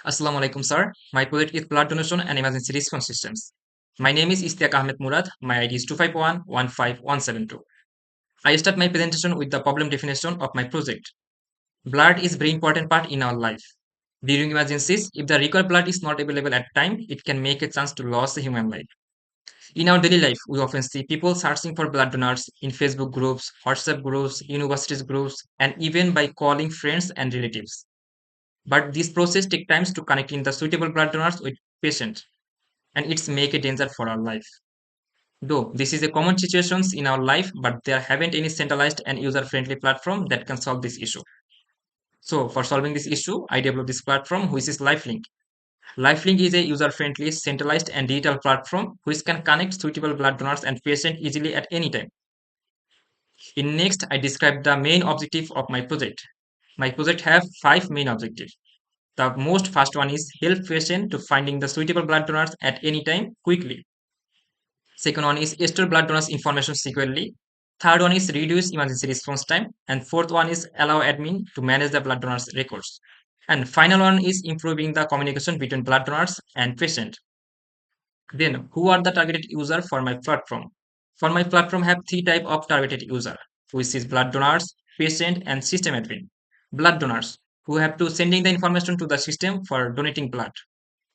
Assalamu alaikum, sir. My project is blood donation and emergency response systems. My name is Istiak Ahmed Murad. My ID is 251-15172. I start my presentation with the problem definition of my project. Blood is very important part in our life. During emergencies, if the required blood is not available at time, it can make a chance to lose a human life. In our daily life, we often see people searching for blood donors in Facebook groups, WhatsApp groups, universities groups, and even by calling friends and relatives. But this process takes time to connecting the suitable blood donors with patients, and it's make a danger for our life. Though this is a common situations in our life, but there haven't any centralized and user-friendly platform that can solve this issue. So for solving this issue, I developed this platform which is LifeLink. LifeLink is a user-friendly, centralized and digital platform which can connect suitable blood donors and patients easily at any time. In next, I describe the main objective of my project. My project have five main objectives. The most first one is help patient to finding the suitable blood donors at any time quickly. Second one is store blood donors information securely. Third one is reduce emergency response time. And fourth one is allow admin to manage the blood donors records. And final one is improving the communication between blood donors and patient. Then who are the targeted user for my platform? For my platform have three type of targeted user, which is blood donors, patient, and system admin. Blood donors who have to sending the information to the system for donating blood.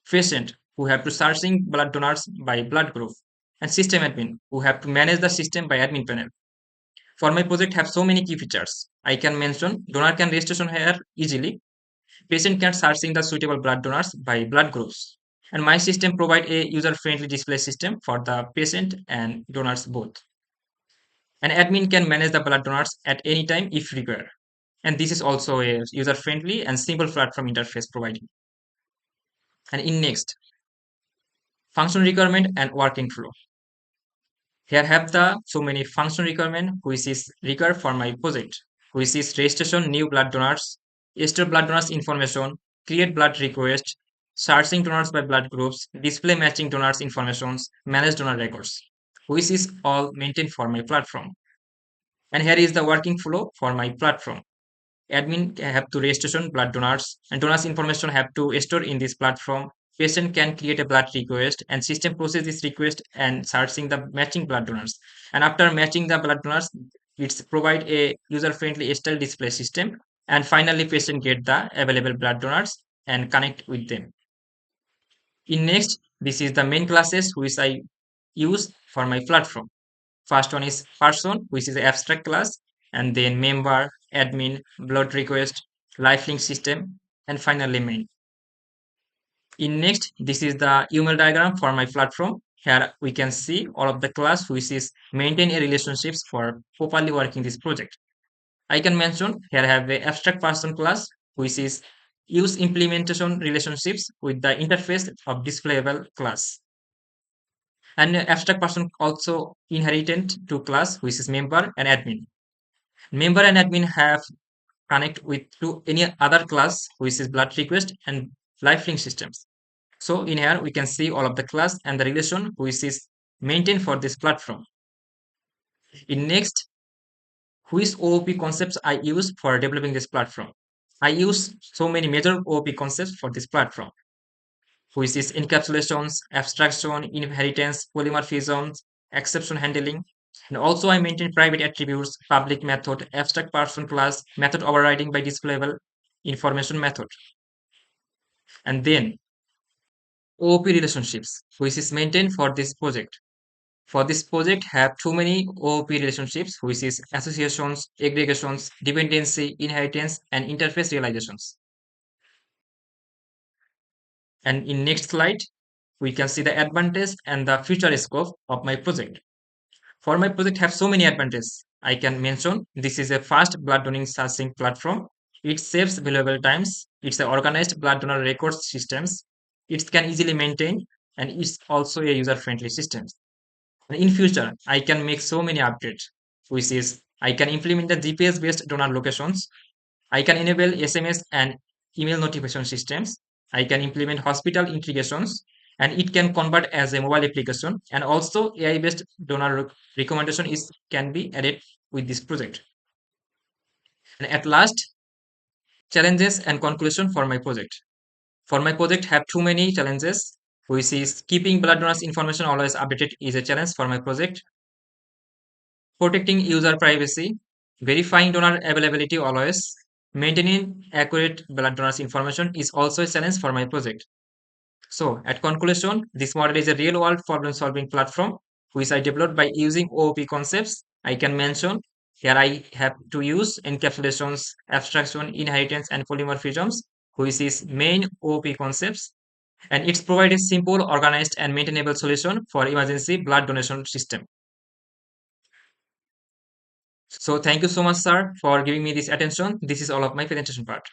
Patient who have to searching blood donors by blood group, and system admin who have to manage the system by admin panel. For my project have so many key features. I can mention donor can registration here easily. Patient can searching the suitable blood donors by blood groups. And my system provide a user-friendly display system for the patient and donors both. And admin can manage the blood donors at any time if required. And this is also a user-friendly and simple platform interface providing. And in next, function requirement and working flow. Here have the so many function requirement which is required for my project, which is registration new blood donors, store blood donors information, create blood request, searching donors by blood groups, display matching donors informations, manage donor records, which is all maintained for my platform. And here is the working flow for my platform. Admin have to registration blood donors, and donors information have to store in this platform. Patient can create a blood request, and system process this request and searching the matching blood donors. And after matching the blood donors, it's provide a user friendly style display system. And finally patient get the available blood donors and connect with them. In next, this is the main classes which I use for my platform. First one is person, which is the abstract class, and then member, admin, blood request, lifelink system, and finally main. In next, this is the UML diagram for my platform. Here we can see all of the class which is maintain a relationships for properly working this project. I can mention here I have the abstract person class which is use implementation relationships with the interface of displayable class. And abstract person also inherited to class which is member and admin. Member and admin have connect with to any other class which is blood request and lifelink systems. So in here we can see all of the class and the relation which is maintained for this platform. In next, which OOP concepts I use for developing this platform. I use so many major OOP concepts for this platform, which is encapsulations, abstraction, inheritance, polymorphisms, exception handling. And also I maintain private attributes, public method, abstract person class, method overriding by displayable information method. And then OOP relationships, which is maintained for this project. For this project have too many OOP relationships, which is associations, aggregations, dependency, inheritance, and interface realizations. And in next slide, we can see the advantage and the future scope of my project. For my project have so many advantages. I can mention this is a fast blood donor searching platform. It saves valuable times. It's an organized blood donor records systems. It can easily maintain and it's also a user-friendly system. And in future, I can make so many updates, which is I can implement the GPS-based donor locations. I can enable SMS and email notification systems. I can implement hospital integrations, and it can convert as a mobile application. And also AI-based donor recommendation is can be added with this project. And at last, challenges and conclusion for my project. For my project have too many challenges, which is keeping blood donors information always updated is a challenge for my project. Protecting user privacy, verifying donor availability always, maintaining accurate blood donors information is also a challenge for my project. So, at conclusion, this model is a real world problem solving platform which I developed by using OOP concepts. I can mention here I have to use encapsulations, abstraction, inheritance, and polymorphisms, which is main OOP concepts. And it's provide a simple, organized, and maintainable solution for emergency blood donation system. So thank you so much, sir, for giving me this attention. This is all of my presentation part.